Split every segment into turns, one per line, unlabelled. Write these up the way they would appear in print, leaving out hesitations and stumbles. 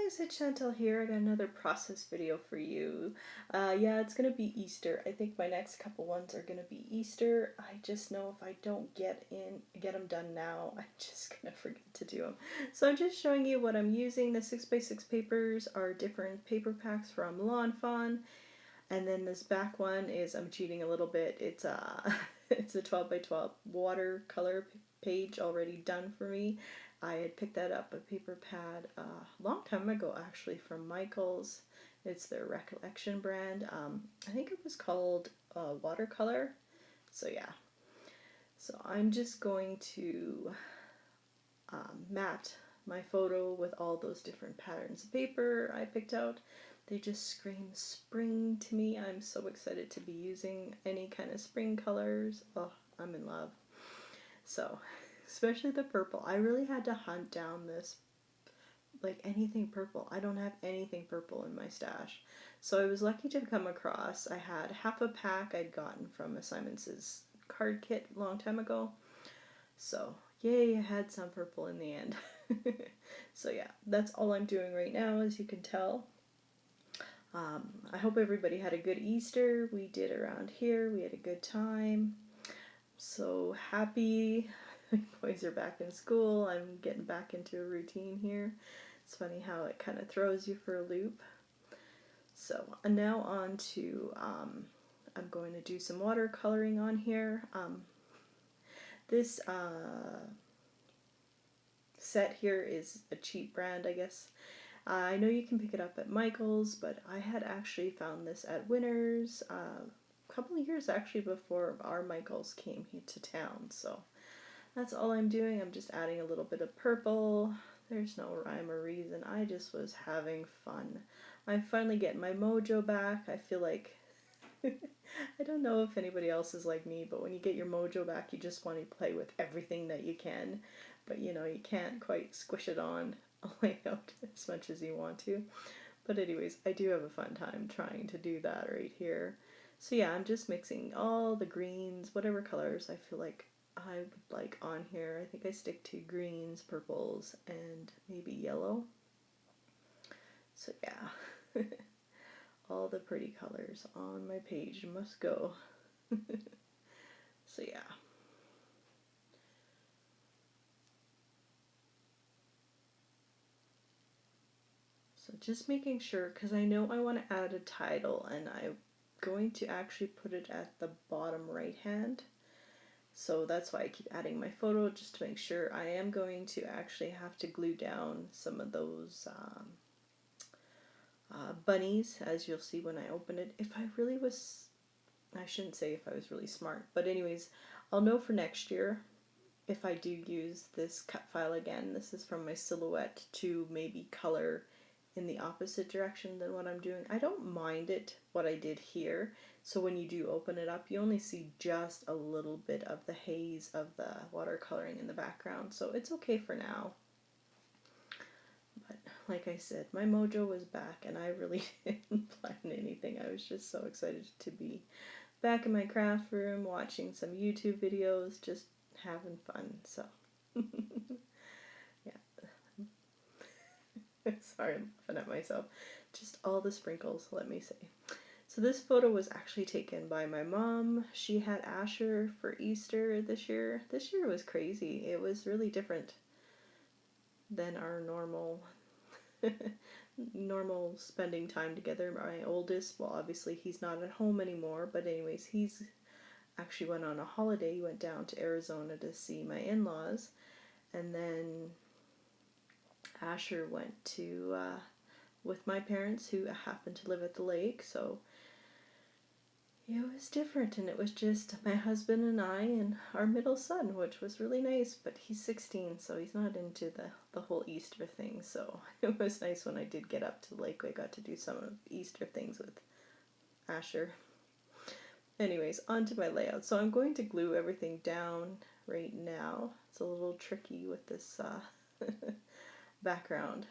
guys, it's Shantele here. I got another process video for you. Yeah, it's gonna be Easter. I think my next couple ones are gonna be Easter. I just know if I don't get them done now, I'm just gonna forget to do them. So I'm just showing you what I'm using. The 6x6 papers are different paper packs from Lawn Fawn. And then this back one is, I'm cheating a little bit. It's it's a 12x12 watercolor page already done for me. I had picked that up, a paper pad, a long time ago actually, from Michaels. It's their Recollection brand. I think it was called Watercolor. So yeah. So I'm just going to mat my photo with all those different patterns of paper I picked out. They just scream spring to me. I'm so excited to be using any kind of spring colors. Oh, I'm in love. So, especially the purple. I really had to hunt down this, like anything purple. I don't have anything purple in my stash. So I was lucky to come across, I had half a pack I'd gotten from a Simons's card kit a long time ago. So, yay, I had some purple in the end. So yeah, that's all I'm doing right now, as you can tell. I hope everybody had a good Easter. We did around here. We had a good time. So happy. Boys are back in school. I'm getting back into a routine here. It's funny how it kind of throws you for a loop. So now on to, I'm going to do some watercoloring on here. This set here is a cheap brand, I guess. I know you can pick it up at Michael's, but I had actually found this at Winners a couple of years actually before our Michael's came here to town. So that's all I'm doing. I'm just adding a little bit of purple. There's no rhyme or reason. I just was having fun. I'm finally getting my mojo back. I feel like, I don't know if anybody else is like me, but when you get your mojo back, you just want to play with everything that you can. But you know, you can't quite squish it on layout as much as you want to. But anyways, I do have a fun time trying to do that right here. So yeah, I'm just mixing all the greens, whatever colors I feel like I would like on here. I think I stick to greens, purples, and maybe yellow. So yeah, all the pretty colors on my page must go. So yeah. So just making sure, because I know I want to add a title, and I'm going to actually put it at the bottom right hand. So that's why I keep adding my photo, just to make sure. I am going to actually have to glue down some of those bunnies, as you'll see when I open it. If I really was, I shouldn't say if I was really smart, but anyways, I'll know for next year if I do use this cut file again. This is from my silhouette to maybe color in the opposite direction than what I'm doing. I don't mind it, what I did here. So when you do open it up, you only see just a little bit of the haze of the watercoloring in the background. So it's okay for now. But like I said, my mojo was back, and I really didn't plan anything. I was just so excited to be back in my craft room, watching some YouTube videos, just having fun. So sorry, I'm laughing at myself. Just all the sprinkles, let me say. So this photo was actually taken by my mom. She had Asher for Easter this year. This year was crazy. It was really different than our normal spending time together. My oldest, well, obviously he's not at home anymore, but anyways, he's actually went on a holiday. He went down to Arizona to see my in-laws, and then Asher went to with my parents, who happened to live at the lake. So it was different, and it was just my husband and I and our middle son, which was really nice. But he's 16, so he's not into the whole Easter thing. So it was nice when I did get up to the lake. I got to do some of Easter things with Asher. Anyways, on to my layout. So I'm going to glue everything down right now. It's a little tricky with this background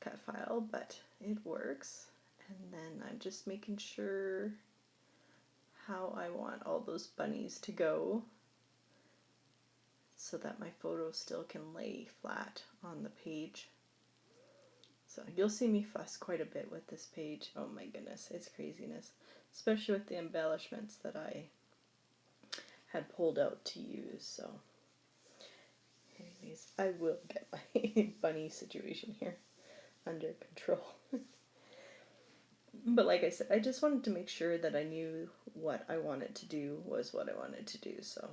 cut file, but it works. And then I'm just making sure how I want all those bunnies to go so that my photo still can lay flat on the page. So you'll see me fuss quite a bit with this page. Oh my goodness, it's craziness. Especially with the embellishments that I had pulled out to use. So anyways, I will get my bunny situation here under control. But like I said, I just wanted to make sure that I knew what I wanted to do was what I wanted to do. So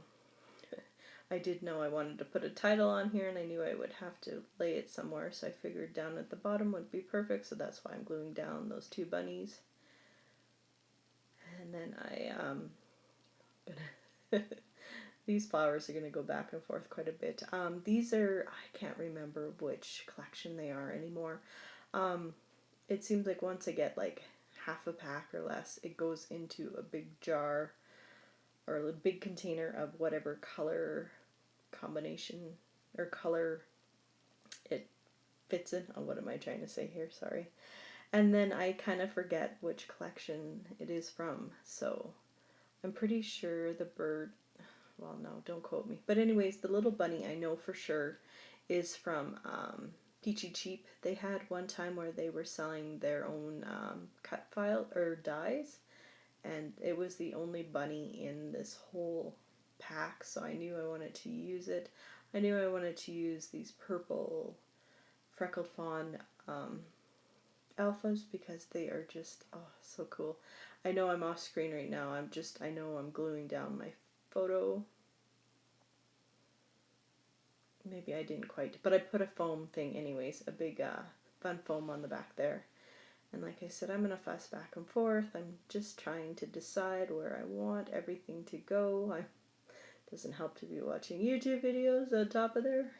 I did know I wanted to put a title on here, and I knew I would have to lay it somewhere, so I figured down at the bottom would be perfect, so that's why I'm gluing down those two bunnies. And then these flowers are gonna go back and forth quite a bit. These are, I can't remember which collection they are anymore. It seems like once I get like half a pack or less, it goes into a big jar or a big container of whatever color combination or color it fits in. Oh, what am I trying to say here? Sorry. And then I kind of forget which collection it is from. So I'm pretty sure the bird, well, no, don't quote me. But anyways, the little bunny I know for sure is from Peachy Cheap. They had one time where they were selling their own cut file or dies, and it was the only bunny in this whole pack, so I knew I wanted to use it. I knew I wanted to use these purple freckled fawn alphas because they are just, oh, so cool. I know I'm off screen right now. I know I'm gluing down my photo. Maybe I didn't quite, but I put a foam thing anyways, a big fun foam on the back there. And like I said, I'm going to fuss back and forth. I'm just trying to decide where I want everything to go. Doesn't help to be watching YouTube videos on top of there.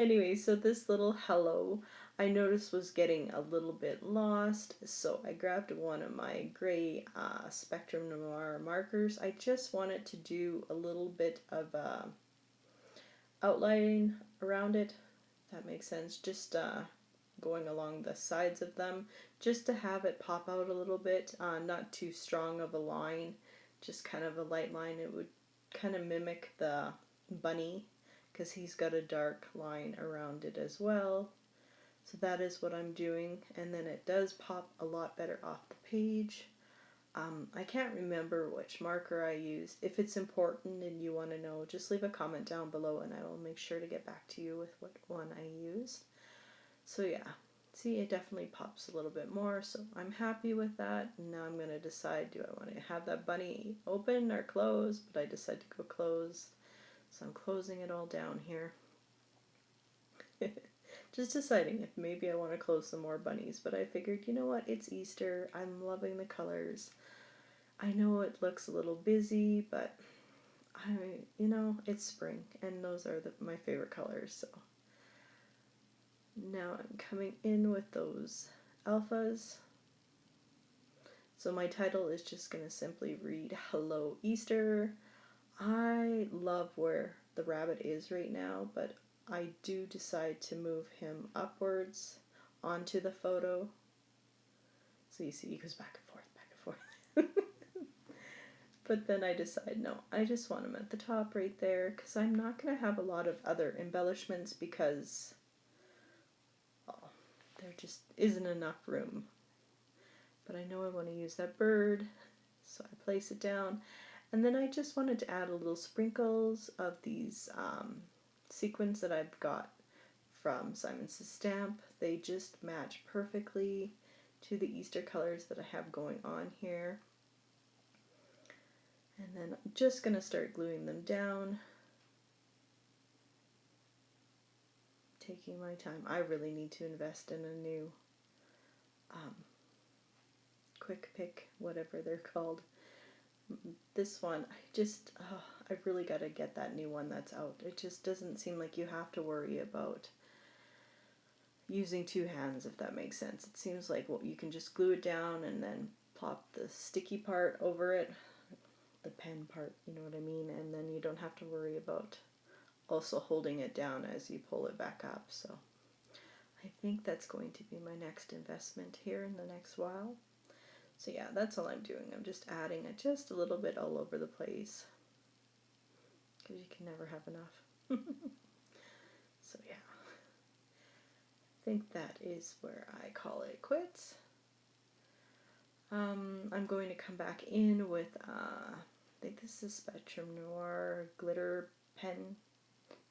Anyway, so this little hello I noticed was getting a little bit lost, so I grabbed one of my gray Spectrum Noir markers. I just wanted to do a little bit of outline around it, if that makes sense. Just going along the sides of them, just to have it pop out a little bit, not too strong of a line, just kind of a light line. It would kind of mimic the bunny because he's got a dark line around it as well. So that is what I'm doing, and then it does pop a lot better off the page. I can't remember which marker I used. If it's important and you want to know, just leave a comment down below and I will make sure to get back to you with what one I used. So yeah, see, it definitely pops a little bit more, so I'm happy with that. And now I'm going to decide, do I want to have that bunny open or closed? But I decided to go close, so I'm closing it all down here. Just deciding if maybe I want to close some more bunnies, but I figured, you know what, it's Easter, I'm loving the colors. I know it looks a little busy, but it's spring, and those are my favorite colors, so. Now I'm coming in with those alphas. So my title is just going to simply read Hello Easter. I love where the rabbit is right now, but I do decide to move him upwards onto the photo. So you see he goes back and forth, back and forth. But then I decide, no, I just want him at the top right there because I'm not going to have a lot of other embellishments because there just isn't enough room. But I know I want to use that bird, so I place it down. And then I just wanted to add a little sprinkles of these sequins that I've got from Simon Says Stamp. They just match perfectly to the Easter colors that I have going on here. And then I'm just going to start gluing them down. Taking my time. I really need to invest in a new quick pick, whatever they're called. This one, I've really got to get that new one that's out. It just doesn't seem like you have to worry about using two hands, if that makes sense. It seems like you can just glue it down and then plop the sticky part over it, the pen part, you know what I mean, and then you don't have to worry about also holding it down as you pull it back up. So I think that's going to be my next investment here in the next while. So yeah, that's all I'm doing. I'm just adding it just a little bit all over the place because you can never have enough. So yeah, I think that is where I call it quits. I'm going to come back in with, I think this is Spectrum Noir glitter pen,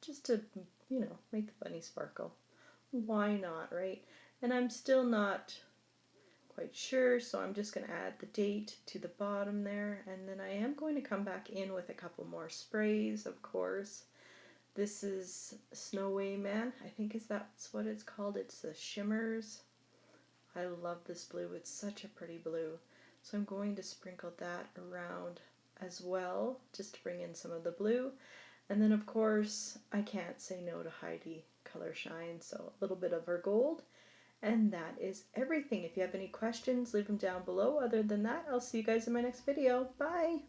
just to, you know, make the bunny sparkle. Why not, right? And I'm still not quite sure, so I'm just going to add the date to the bottom there, and then I am going to come back in with a couple more sprays, of course. This is Snowy Man, I think that's what it's called. It's the Shimmers. I love this blue, it's such a pretty blue. So I'm going to sprinkle that around as well, just to bring in some of the blue. And then of course, I can't say no to Heidi Color Shine, so a little bit of her gold. And that is everything. If you have any questions, leave them down below. Other than that, I'll see you guys in my next video. Bye!